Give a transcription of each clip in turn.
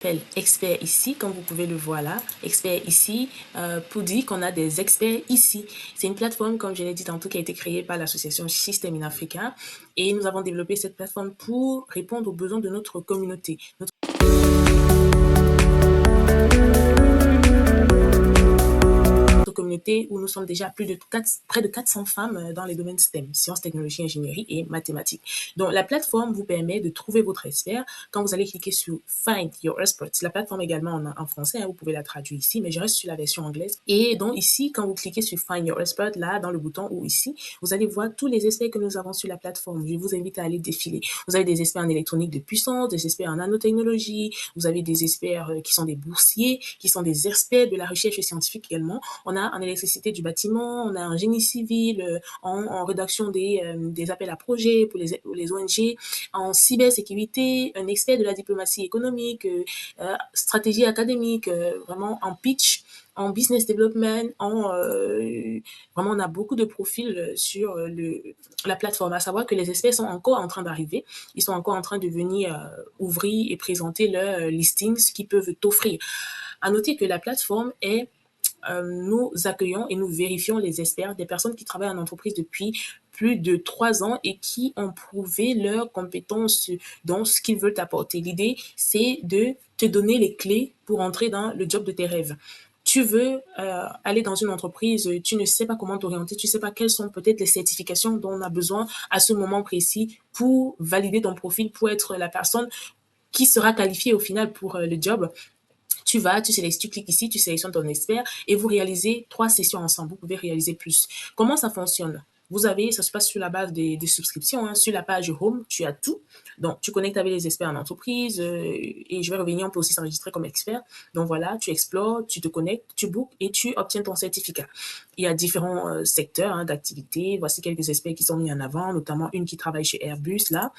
Appelle expert ici, comme vous pouvez le voir là, expert ici, pour dire qu'on a des experts ici. C'est une plateforme, comme je l'ai dit tantôt, qui a été créée par l'association Système in Africa, et nous avons développé cette plateforme pour répondre aux besoins de notre communauté. Communauté où nous sommes déjà près de 400 femmes dans les domaines STEM, sciences, technologies, ingénierie et mathématiques. Donc, la plateforme vous permet de trouver votre expert quand vous allez cliquer sur Find Your Expert. La plateforme également en français, vous pouvez la traduire ici, mais je reste sur la version anglaise. Et donc, ici, quand vous cliquez sur Find Your Expert, là, dans le bouton ou ici, vous allez voir tous les experts que nous avons sur la plateforme. Je vous invite à aller défiler. Vous avez des experts en électronique de puissance, des experts en nanotechnologie, vous avez des experts qui sont des boursiers, qui sont des experts de la recherche scientifique également. On a en électricité du bâtiment, on a en génie civil, en rédaction des appels à projets pour les ONG, en cybersécurité, un expert de la diplomatie économique, stratégie académique, vraiment en pitch, en business development, vraiment on a beaucoup de profils sur la plateforme. À savoir que les experts sont encore en train d'arriver, ils sont encore en train de venir ouvrir et présenter leurs listings qu'ils peuvent t'offrir. À noter que la plateforme est nous accueillons et nous vérifions les experts, des personnes qui travaillent en entreprise depuis plus de 3 ans et qui ont prouvé leurs compétences dans ce qu'ils veulent apporter. L'idée, c'est de te donner les clés pour entrer dans le job de tes rêves. Tu veux aller dans une entreprise, tu ne sais pas comment t'orienter, tu ne sais pas quelles sont peut-être les certifications dont on a besoin à ce moment précis pour valider ton profil, pour être la personne qui sera qualifiée au final pour le job. Tu cliques ici, tu sélectionnes ton expert et vous réalisez 3 sessions ensemble. Vous pouvez réaliser plus. Comment ça fonctionne? Ça se passe sur la base des subscriptions. Hein. Sur la page Home, tu as tout. Donc, tu connectes avec les experts en entreprise et je vais revenir, on peut aussi s'enregistrer comme expert. Donc voilà, tu explores, tu te connectes, tu bookes et tu obtiens ton certificat. Il y a différents secteurs d'activité. Voici quelques experts qui sont mis en avant, notamment une qui travaille chez Airbus, là,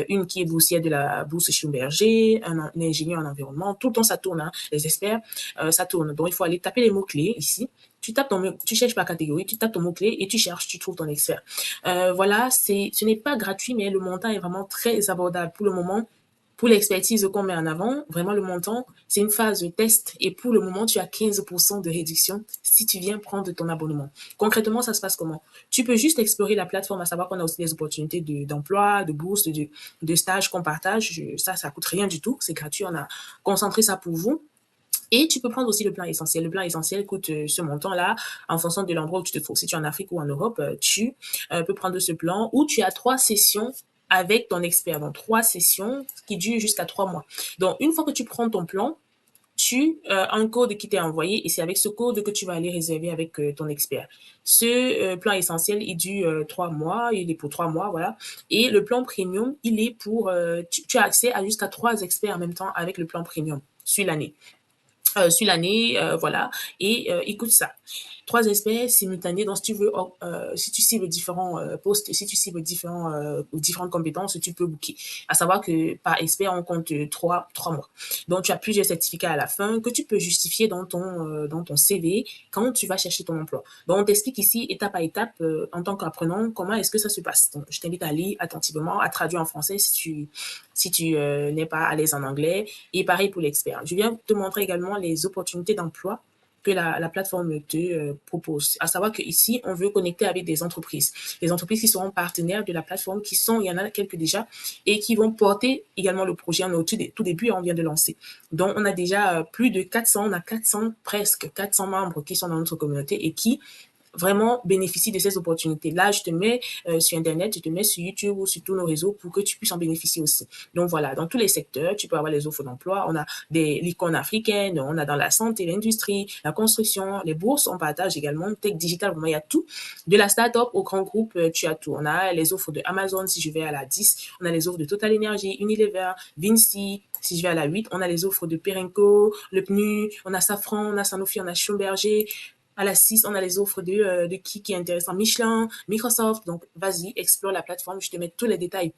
une qui est boursière de la bourse Schlumberger, un ingénieur en environnement. Tout le temps, ça tourne. Hein. Les experts, ça tourne. Donc, il faut aller taper les mots-clés ici. Tu cherches par catégorie, tu tapes ton mot-clé et tu cherches, tu trouves ton expert. Voilà, ce n'est pas gratuit, mais le montant est vraiment très abordable pour le moment. Pour l'expertise qu'on met en avant, vraiment le montant, c'est une phase de test et pour le moment, tu as 15% de réduction si tu viens prendre ton abonnement. Concrètement, ça se passe comment? Tu peux juste explorer la plateforme, à savoir qu'on a aussi des opportunités d'emploi, de bourse, de stage qu'on partage. Ça coûte rien du tout, c'est gratuit, on a concentré ça pour vous. Et tu peux prendre aussi le plan essentiel. Le plan essentiel coûte ce montant-là en fonction de l'endroit où tu te trouves. Si tu es en Afrique ou en Europe, tu peux prendre ce plan où tu as 3 sessions avec ton expert. Donc, 3 sessions qui durent jusqu'à 3 mois. Donc, une fois que tu prends ton plan, tu as un code qui t'est envoyé et c'est avec ce code que tu vas aller réserver avec ton expert. Ce plan essentiel, il dure 3 mois, il est pour 3 mois, voilà. Et le plan premium, il est pour... tu as accès à jusqu'à 3 experts en même temps avec le plan premium sur l'année. Voilà, et écoute ça. 3 experts simultanés. Donc, si tu cibles différents postes, si tu cibles différentes compétences, tu peux booker. À savoir que par expert, on compte 3 mois. Donc, tu as plusieurs certificats à la fin que tu peux justifier dans ton CV quand tu vas chercher ton emploi. Donc, on t'explique ici, étape par étape, en tant qu'apprenant, comment est-ce que ça se passe. Donc, je t'invite à lire attentivement, à traduire en français si tu n'es pas à l'aise en anglais. Et pareil pour l'expert. Je viens te montrer également les opportunités d'emploi que la plateforme te propose. À savoir qu'ici, on veut connecter avec des entreprises qui seront partenaires de la plateforme, il y en a quelques déjà, et qui vont porter également le projet. On est au tout début, on vient de lancer. Donc, on a déjà plus de 400, on a presque 400 membres qui sont dans notre communauté et qui vraiment bénéficie de ces opportunités. Là, je te mets sur Internet, je te mets sur YouTube ou sur tous nos réseaux pour que tu puisses en bénéficier aussi. Donc voilà, dans tous les secteurs, tu peux avoir les offres d'emploi. On a l'icône africaine, on a dans la santé, l'industrie, la construction, les bourses, on partage également, tech digital, vraiment, il y a tout. De la start-up au grand groupe, tu as tout. On a les offres de Amazon, si je vais à la 10, on a les offres de Total Energy, Unilever, Vinci, si je vais à la 8, on a les offres de Perenco, le PNU, on a Safran, on a Sanofi, on a Schlumberger. À la 6, on a les offres de qui est intéressant, Michelin, Microsoft. Donc, vas-y, explore la plateforme. Je te mets tous les détails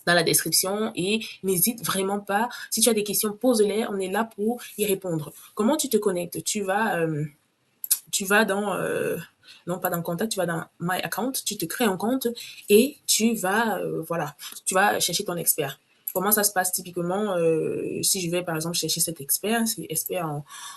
dans la description et n'hésite vraiment pas. Si tu as des questions, pose-les. On est là pour y répondre. Comment tu te connectes? Tu vas dans... non, pas dans Contact, tu vas dans My Account, tu te crées un compte et tu vas chercher ton expert. comment ça se passe typiquement si je vais par exemple chercher cet expert, c'est expert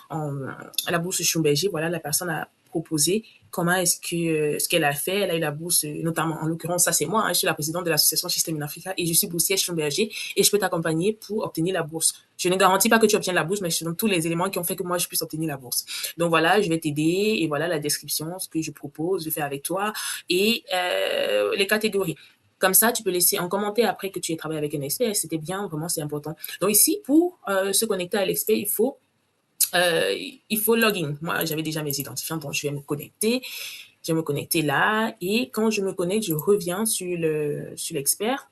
à la bourse Schlumberger, voilà, la personne a proposé comment est-ce que ce qu'elle a fait, elle a eu la bourse, notamment en l'occurrence, ça c'est moi, je suis la présidente de l'association Système in Africa et je suis boursière Schlumberger et je peux t'accompagner pour obtenir la bourse. Je ne garantis pas que tu obtiennes la bourse, mais je te donne tous les éléments qui ont fait que moi je puisse obtenir la bourse. Donc voilà, je vais t'aider et voilà la description, ce que je propose de faire avec toi et les catégories. Comme ça, tu peux laisser un commentaire après que tu aies travaillé avec un expert. C'était bien, vraiment, c'est important. Donc ici, pour se connecter à l'expert, il faut login. Moi, j'avais déjà mes identifiants, donc je vais me connecter. Je vais me connecter là et quand je me connecte, je reviens sur l'expert.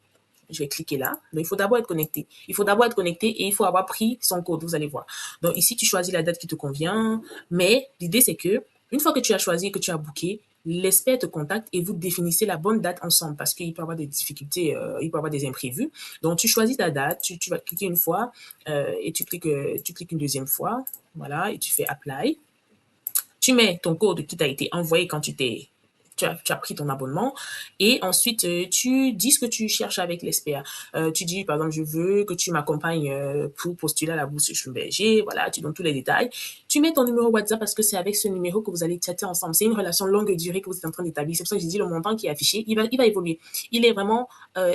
Je vais cliquer là. Donc, il faut d'abord être connecté. Il faut d'abord être connecté et il faut avoir pris son code. Vous allez voir. Donc, ici, tu choisis la date qui te convient. Mais l'idée, c'est que une fois que tu as choisi et que tu as booké, l'expert te contacte et vous définissez la bonne date ensemble parce qu'il peut y avoir des difficultés, il peut y avoir des imprévus. Donc, tu choisis ta date, tu vas cliquer une fois et tu cliques une deuxième fois. Voilà, et tu fais Apply. Tu mets ton code qui t'a été envoyé quand tu as pris ton abonnement et ensuite tu dis ce que tu cherches avec l'expert. Tu dis par exemple je veux que tu m'accompagnes pour postuler à la bourse Schlumberger, voilà, tu donnes tous les détails. Tu mets ton numéro WhatsApp parce que c'est avec ce numéro que vous allez chatter ensemble. C'est une relation longue durée que vous êtes en train d'établir. C'est pour ça que j'ai dit le montant qui est affiché, il va évoluer. Il est vraiment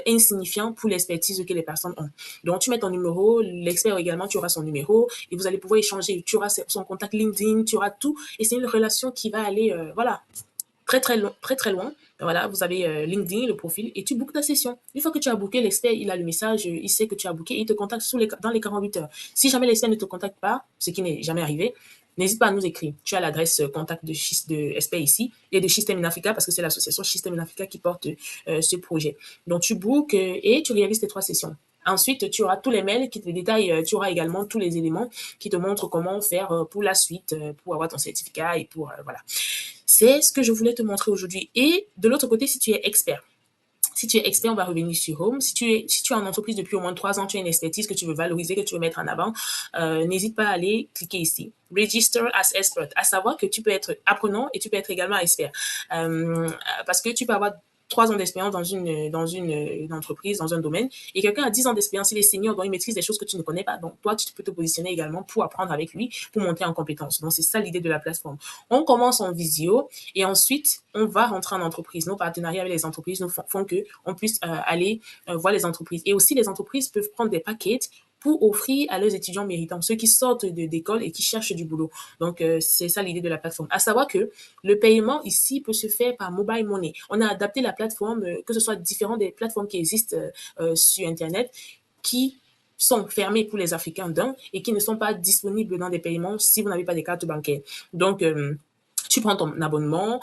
insignifiant pour l'expertise que les personnes ont. Donc tu mets ton numéro, l'expert également, tu auras son numéro et vous allez pouvoir échanger. Tu auras son contact LinkedIn, tu auras tout et c'est une relation qui va aller, voilà, très loin. Voilà, vous avez LinkedIn, le profil, et tu bookes ta session. Une fois que tu as booké, l'expert, il a le message, il sait que tu as booké, il te contacte dans les 48 heures. Si jamais l'expert ne te contacte pas, ce qui n'est jamais arrivé, n'hésite pas à nous écrire. Tu as l'adresse contact de expert ici et de Système in Africa parce que c'est l'association Système in Africa qui porte ce projet. Donc tu bookes et tu réalises tes 3 sessions. Ensuite, tu auras tous les mails qui te détaillent, tu auras également tous les éléments qui te montrent comment faire pour la suite, pour avoir ton certificat et pour, voilà. C'est ce que je voulais te montrer aujourd'hui. Et de l'autre côté, si tu es expert, on va revenir sur Home. Si tu es en entreprise depuis au moins 3 ans, tu as une expertise que tu veux valoriser, que tu veux mettre en avant, n'hésite pas à aller cliquer ici. Register as expert. À savoir que tu peux être apprenant et tu peux être également expert. Parce que tu peux avoir 3 ans d'expérience une entreprise, dans un domaine, et quelqu'un a 10 ans d'expérience, il est senior, donc il maîtrise des choses que tu ne connais pas. Donc, toi, tu peux te positionner également pour apprendre avec lui, pour monter en compétences. Donc, c'est ça l'idée de la plateforme. On commence en visio et ensuite, on va rentrer en entreprise. Nos partenariats avec les entreprises nous font que on puisse aller voir les entreprises. Et aussi, les entreprises peuvent prendre des paquets pour offrir à leurs étudiants méritants, ceux qui sortent d'école et qui cherchent du boulot. Donc, c'est ça l'idée de la plateforme. À savoir que le paiement ici peut se faire par mobile money. On a adapté la plateforme, que ce soit différent des plateformes qui existent sur Internet, qui sont fermées pour les Africains d'un et qui ne sont pas disponibles dans des paiements si vous n'avez pas de carte bancaire. Donc, tu prends ton abonnement,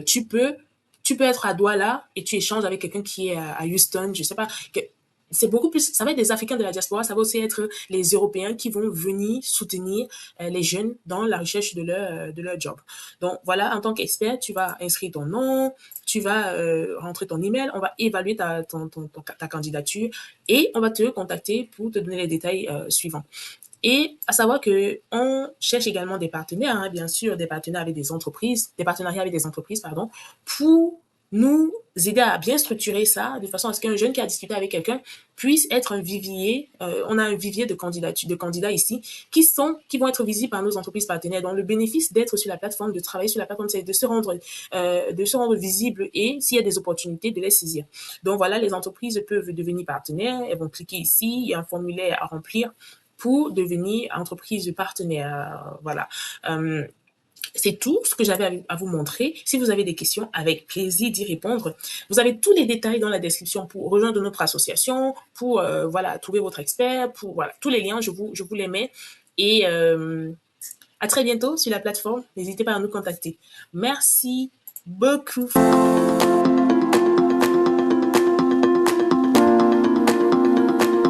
tu peux être à Douala et tu échanges avec quelqu'un qui est à Houston, je sais pas, c'est beaucoup plus, ça va être des Africains de la diaspora, ça va aussi être les Européens qui vont venir soutenir les jeunes dans la recherche de leur job. Donc voilà, en tant qu'expert, tu vas inscrire ton nom, tu vas rentrer ton email, on va évaluer ta candidature et on va te contacter pour te donner les détails suivants. Et à savoir que on cherche également des partenaires, hein, bien sûr, des partenariats avec des entreprises, pardon, pour nous aider à bien structurer ça de façon à ce qu'un jeune qui a discuté avec quelqu'un puisse être un vivier. On a un vivier de candidats ici qui vont être visibles par nos entreprises partenaires. Donc le bénéfice d'être sur la plateforme, de travailler sur la plateforme, c'est de se rendre visible et s'il y a des opportunités, de les saisir. Donc voilà, les entreprises peuvent devenir partenaires. Elles vont cliquer ici, il y a un formulaire à remplir pour devenir entreprise partenaire. Voilà. C'est tout ce que j'avais à vous montrer. Si vous avez des questions, avec plaisir d'y répondre. Vous avez tous les détails dans la description pour rejoindre notre association, pour voilà, trouver votre expert, pour voilà, tous les liens, je vous les mets. Et à très bientôt sur la plateforme. N'hésitez pas à nous contacter. Merci beaucoup.